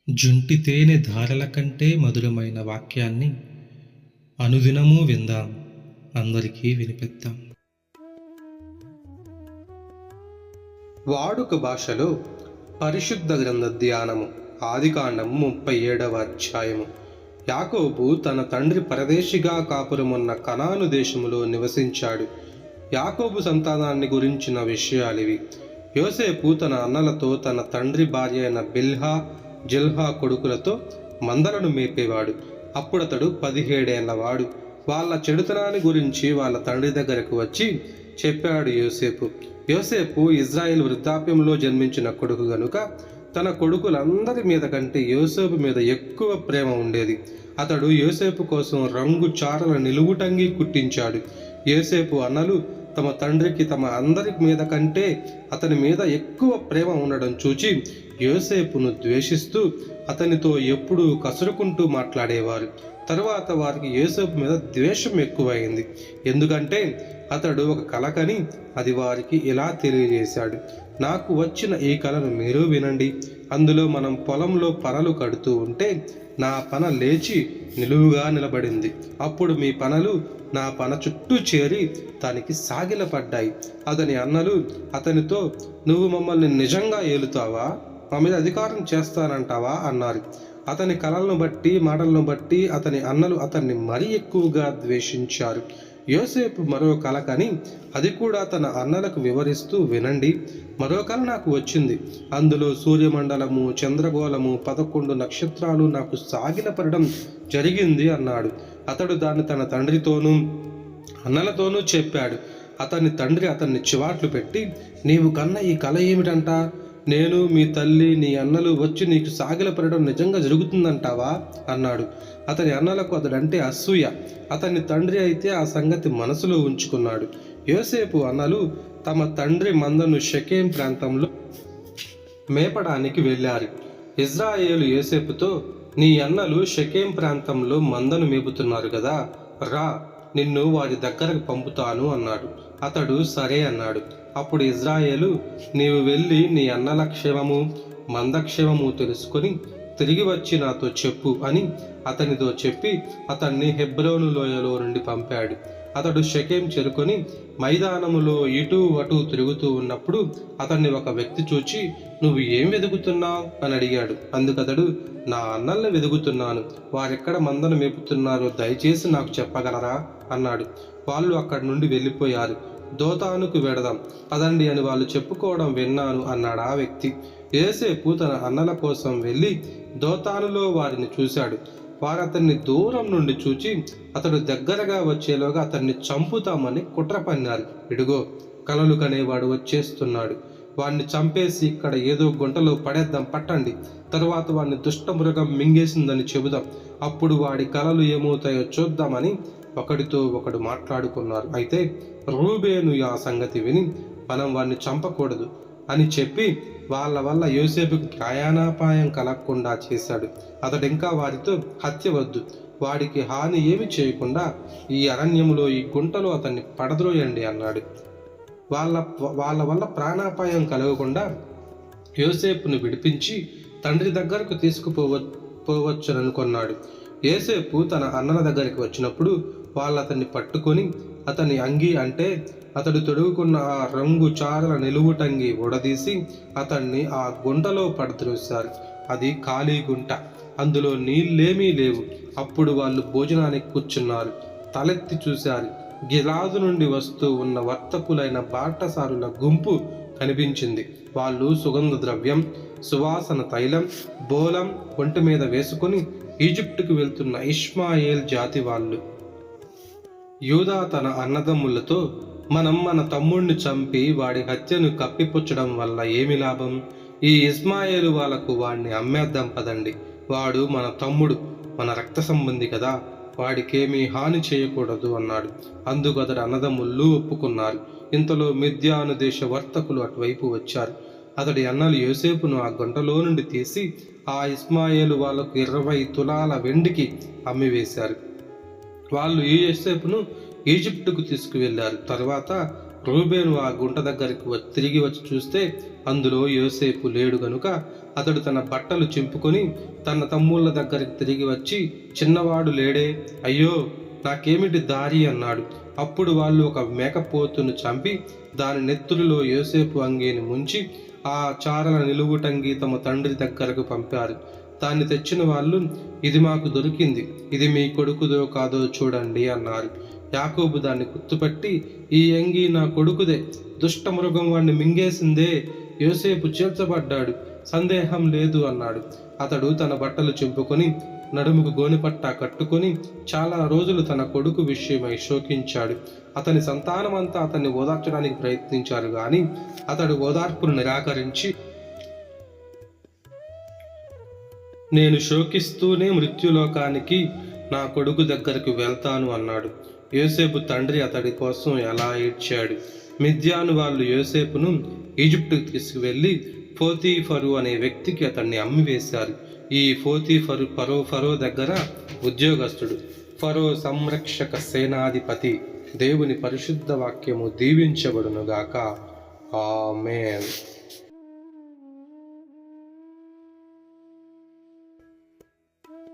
జుంటి తేనె ధారల కంటే మధురమైన వాక్యాన్ని అనుదినము విందాం, అందరికీ వినిపిద్దాం. వాడుక భాషలో పరిశుద్ధ గ్రంథ ధ్యానము. ఆదికాండము 37వ అధ్యాయము. యాకోబు తన తండ్రి పరదేశిగా కాపురమున్న కనాను దేశములో నివసించాడు. యాకోబు సంతానాన్ని గురించిన విషయాలివి. యోసేపు తన అన్నలతో తన తండ్రి భార్య అయిన బిల్హా జిల్హా కొడుకులతో మందలను మేపేవాడు. అప్పుడతడు 17 ఏళ్లవాడు. వాళ్ళ చెడుతనాన్ని గురించి వాళ్ళ తండ్రి దగ్గరకు వచ్చి చెప్పాడు యోసేపు ఇజ్రాయెల్ వృద్ధాప్యంలో జన్మించిన కొడుకు గనుక తన కొడుకులందరి మీద కంటే యోసేపు మీద ఎక్కువ ప్రేమ ఉండేది. అతడు యోసేపు కోసం రంగు చారల నిలువుటంగి కుట్టించాడు. యోసేపు అన్నలు తమ తండ్రికి తమ అందరి మీద కంటే అతని మీద ఎక్కువ ప్రేమ ఉండడం చూచి యోసేపును ద్వేషిస్తూ అతనితో ఎప్పుడూ కసురుకుంటూ మాట్లాడేవారు. తరువాత వారికి యోసేపు మీద ద్వేషం ఎక్కువైంది. ఎందుకంటే అతడు ఒక కల కని అది వారికి ఇలా తెలియజేశాడు: నాకు వచ్చిన ఈ కలను మీరు వినండి. అందులో మనం పొలంలో పనలు కడుతూ ఉంటే నా పన లేచి నిలువుగా నిలబడింది. అప్పుడు మీ పనలు నా పన చుట్టూ చేరి దానికి సాగిలపడ్డాయి. అతని అన్నలు అతనితో, నువ్వు మమ్మల్ని నిజంగా ఏలుతావా, మా మీద అధికారం చేస్తానంటావా అన్నారు. అతని కలలను బట్టి మాటలను బట్టి అతని అన్నలు అతన్ని మరీ ఎక్కువగా ద్వేషించారు. యోసేపు మరో కల కని అది కూడా తన అన్నలకు వివరిస్తూ, వినండి, మరో కల నాకు వచ్చింది. అందులో సూర్యమండలము, చంద్రగోళము, 11 నక్షత్రాలు నాకు సాగిలపడడం జరిగింది అన్నాడు. అతడు దాన్ని తన తండ్రితోనూ అన్నలతోనూ చెప్పాడు. అతని తండ్రి అతన్ని చివాట్లు పెట్టి, నీవు కన్న ఈ కల ఏమిటంట? నేను, మీ తల్లి, నీ అన్నలు వచ్చి నీకు సాగిలపడడం నిజంగా జరుగుతుందంటావా అన్నాడు. అతని అన్నలకు అతడంటే అసూయ. అతని తండ్రి అయితే ఆ సంగతి మనసులో ఉంచుకున్నాడు. యోసేపు అన్నలు తమ తండ్రి మందను షెకెం ప్రాంతంలో మేపడానికి వెళ్ళారు. ఇజ్రాయేలు యోసేపుతో, నీ అన్నలు షెకెం ప్రాంతంలో మందను మేపుతున్నారు కదా, రా, నిన్ను వారి దగ్గరకు పంపుతాను అన్నాడు. అతడు సరే అన్నాడు. అప్పుడు ఇజ్రాయేలు, నీవు వెళ్ళి నీ అన్నల క్షేమము మందక్షేమము తెలుసుకొని తిరిగి వచ్చి నాతో చెప్పు అని అతనితో చెప్పి అతన్ని హెబ్రోను లోయలో నుండి పంపాడు. అతడు షెకెం చేరుకొని మైదానములో ఇటూ అటూ తిరుగుతూ ఉన్నప్పుడు అతన్ని ఒక వ్యక్తి చూచి, నువ్వు ఏం వెతుకుతున్నావు అని అడిగాడు. అందుకతడు, నా అన్నల్ని వెతుకుతున్నాను, వారెక్కడ మందను మేపుతున్నారో దయచేసి నాకు చెప్పగలరా అన్నాడు. వాళ్ళు అక్కడి నుండి వెళ్ళిపోయారు. దోతానుకు వెడదాం పదండి అని వాళ్ళు చెప్పుకోవడం విన్నాను అన్నాడు ఆ వ్యక్తి. యోసేపు తన అన్నల కోసం వెళ్ళి దోతానులో వారిని చూశాడు. వారు అతన్ని దూరం నుండి చూచి అతడు దగ్గరగా వచ్చేలోగా అతన్ని చంపుతామని కుట్ర పన్నారు. ఇడుగో, కలలు కనేవాడు వచ్చేస్తున్నాడు, వాడిని చంపేసి ఇక్కడ ఏదో గుంటలో పడేద్దాం, పట్టండి, తరువాత వాడిని దుష్టమృగం మింగేసిందని చెబుదాం, అప్పుడు వాడి కలలు ఏమవుతాయో చూద్దామని ఒకడితో ఒకడు మాట్లాడుకున్నారు. అయితే రూబేను ఆ సంగతి విని, మనం వాడిని చంపకూడదు అని చెప్పి వాళ్ళ వల్ల యోసేపుకు ప్రాయాణాపాయం కలగకుండా చేశాడు. అతడు ఇంకా వారితో, హత్య వద్దు, వాడికి హాని ఏమి చేయకుండా ఈ అరణ్యములో ఈ గుంటలో అతన్ని పడద్రోయండి అన్నాడు. వాళ్ళ వల్ల ప్రాణాపాయం కలగకుండా యోసేపును విడిపించి తండ్రి దగ్గరకు తీసుకుపోవచ్చుననుకున్నాడు. యోసేపు తన అన్నల దగ్గరికి వచ్చినప్పుడు వాళ్ళు అతన్ని పట్టుకొని అతని అంగీ, అంటే అతడు తొడుగుకున్న ఆ రంగు చారల నిలువుటంగి ఊడదీసి అతన్ని ఆ గుంటలో పడద్రోశారు. అది ఖాళీ గుంట, అందులో నీళ్ళేమీ లేవు. అప్పుడు వాళ్ళు భోజనానికి కూర్చున్నారు. తలెత్తి చూశారు. గిలాదు నుండి వస్తూ ఉన్న వర్తకులైన బాటసారుల గుంపు కనిపించింది. వాళ్ళు సుగంధ ద్రవ్యం, సువాసన తైలం, బోలం ఒంటి మీద వేసుకుని ఈజిప్టుకు వెళ్తున్న ఇష్మాయేల్ జాతి వాళ్ళు. యూదా తన అన్నదమ్ములతో, మనం మన తమ్ముడిని చంపి వాడి హత్యను కప్పిపుచ్చడం వల్ల ఏమి లాభం? ఈ ఇస్మాయేలు వాళ్ళకు వాడిని అమ్మేద్దాం పదండి, వాడు మన తమ్ముడు, మన రక్త సంబంధి కదా, వాడికేమీ హాని చేయకూడదు అన్నాడు. అందుకు అతడు అన్నదమ్ముళ్ళు ఒప్పుకున్నారు. ఇంతలో మిద్యాను దేశ వర్తకులు అటువైపు వచ్చారు. అతడి అన్నలు యోసేపును ఆ గుంటలో నుండి తీసి ఆ ఇస్మాయేలు వాళ్లకు 20 తులాల వెండికి అమ్మివేశారు. వాళ్ళు ఈ యోసేపును ఈజిప్టుకు తీసుకువెళ్లారు. తర్వాత రూబేను ఆ గుంట దగ్గరికి తిరిగి వచ్చి చూస్తే అందులో యోసేపు లేడు గనుక అతడు తన బట్టలు చింపుకొని తన తమ్ముళ్ళ దగ్గరికి తిరిగి వచ్చి, చిన్నవాడు లేడే, అయ్యో నాకేమిటి దారి అన్నాడు. అప్పుడు వాళ్ళు ఒక మేకపోతును చంపి దాని నెత్తురులో యోసేపు అంగీని ముంచి ఆ చారల నిలువుటంగి తమ తండ్రి దగ్గరకు పంపారు. దాన్ని తెచ్చిన వాళ్ళు, ఇది మాకు దొరికింది, ఇది మీ కొడుకుదో కాదో చూడండి అన్నారు. యాకోబు దాన్ని గుర్తుపట్టి, ఈ అంగీ నా కొడుకుదే, దుష్ట మృగం వాణ్ణి మింగేసిందే, యోసేపు చేర్చబడ్డాడు, సందేహం లేదు అన్నాడు. అతడు తన బట్టలు చింపుకొని నడుముకు గోనెపట్టా కట్టుకొని చాలా రోజులు తన కొడుకు విషయమై శోకించాడు. అతని సంతానమంతా అతన్ని ఓదార్చడానికి ప్రయత్నించారు గాని అతడు ఓదార్పును నిరాకరించి, నేను శోకిస్తూనే మృత్యులోకానికి నా కొడుకు దగ్గరకు వెళ్తాను అన్నాడు. యోసేపు తండ్రి అతడి కోసం ఎలా ఏడ్చాడు. మిద్యాను వాళ్ళు యోసేపును ఈజిప్టుకు తీసుకువెళ్ళి పోతీఫరు అనే వ్యక్తికి అతన్ని అమ్మివేశారు. ఈ పోతీఫరు ఫరో దగ్గర ఉద్యోగస్తుడు. ఫరో సంరక్షక సేనాధిపతి. దేవుని పరిశుద్ధ వాక్యము దీవించబడునుగాక. ఆమేన్.